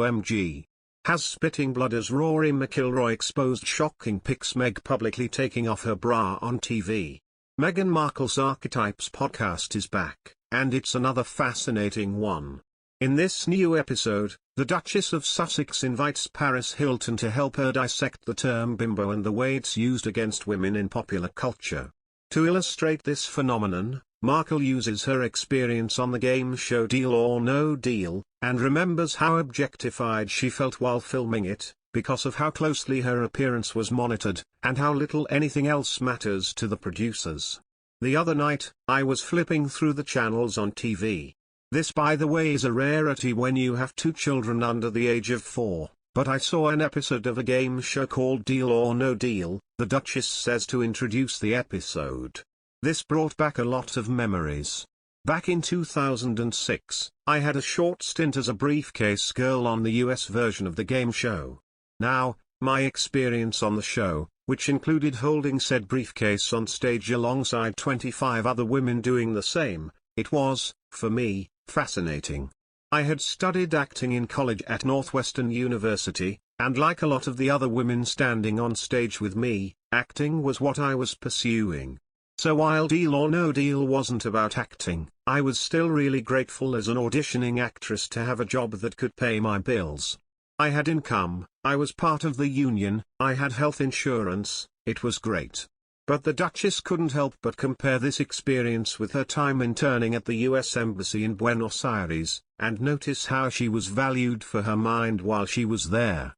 OMG. Has spitting blood as Rory Mcilroy exposed shocking PICS Meg publicly taking off her bra on TV. Meghan Markle's Archetypes podcast is back, and it's another fascinating one. In this new episode, the Duchess of Sussex invites Paris Hilton to help her dissect the term bimbo and the way it's used against women in popular culture. To illustrate this phenomenon, Markle uses her experience on the game show Deal or No Deal, and remembers how objectified she felt while filming it, because of how closely her appearance was monitored, and how little anything else matters to the producers. The other night, I was flipping through the channels on TV. This, by the way, is a rarity when you have two children under the age of 4, but I saw an episode of a game show called Deal or No Deal, the Duchess says to introduce the episode. This brought back a lot of memories. Back in 2006, I had a short stint as a briefcase girl on the US version of the game show. Now, my experience on the show, which included holding said briefcase on stage alongside 25 other women doing the same, it was, for me, fascinating. I had studied acting in college at Northwestern University, and like a lot of the other women standing on stage with me, acting was what I was pursuing. So while Deal or No Deal wasn't about acting, I was still really grateful as an auditioning actress to have a job that could pay my bills. I had income, I was part of the union, I had health insurance, it was great. But the Duchess couldn't help but compare this experience with her time interning at the US Embassy in Buenos Aires, and notice how she was valued for her mind while she was there.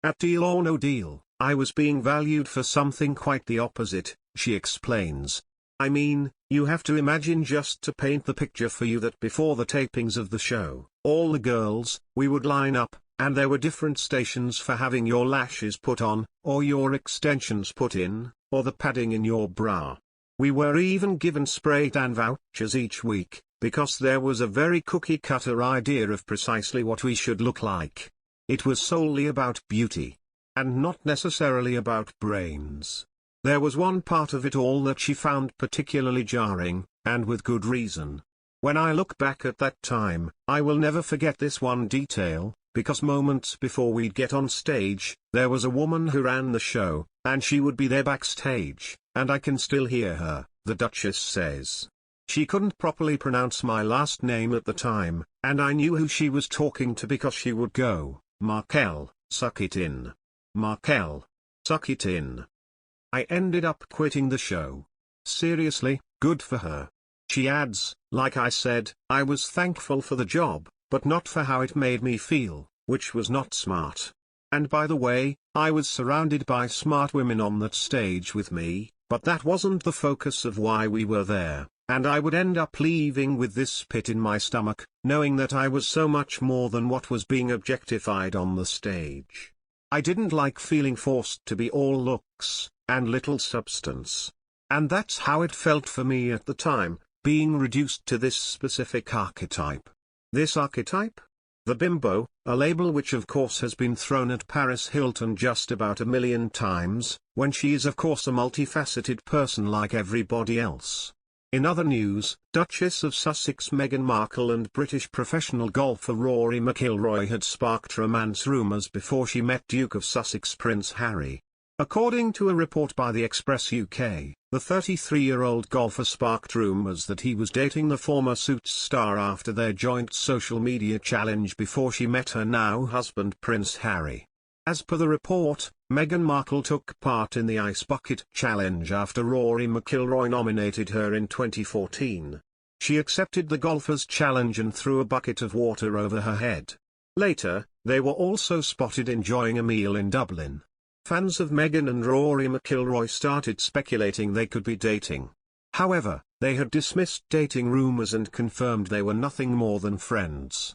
At Deal or No Deal, I was being valued for something quite the opposite, she explains. I mean, you have to imagine, just to paint the picture for you, that before the tapings of the show, all the girls, we would line up, and there were different stations for having your lashes put on, or your extensions put in, or the padding in your bra. We were even given spray tan vouchers each week, because there was a very cookie-cutter idea of precisely what we should look like. It was solely about beauty, and not necessarily about brains. There was one part of it all that she found particularly jarring, and with good reason. When I look back at that time, I will never forget this one detail, because moments before we'd get on stage, there was a woman who ran the show, and she would be there backstage, and I can still hear her, the Duchess says. She couldn't properly pronounce my last name at the time, and I knew who she was talking to because she would go, "Markel, suck it in. Markel, suck it in." I ended up quitting the show. Seriously, good for her. She adds, like I said, I was thankful for the job, but not for how it made me feel, which was not smart. And by the way, I was surrounded by smart women on that stage with me, but that wasn't the focus of why we were there, and I would end up leaving with this pit in my stomach, knowing that I was so much more than what was being objectified on the stage. I didn't like feeling forced to be all looks, and little substance. And that's how it felt for me at the time, being reduced to this specific archetype. This archetype? The bimbo, a label which of course has been thrown at Paris Hilton just about a million times, when she is of course a multifaceted person like everybody else. In other news, Duchess of Sussex Meghan Markle and British professional golfer Rory Mcilroy had sparked romance rumours before she met Duke of Sussex Prince Harry. According to a report by the Express UK, the 33-year-old golfer sparked rumours that he was dating the former Suits star after their joint social media challenge before she met her now husband Prince Harry. As per the report, Meghan Markle took part in the Ice Bucket Challenge after Rory Mcilroy nominated her in 2014. She accepted the golfer's challenge and threw a bucket of water over her head. Later, they were also spotted enjoying a meal in Dublin. Fans of Meghan and Rory Mcilroy started speculating they could be dating. However, they had dismissed dating rumours and confirmed they were nothing more than friends.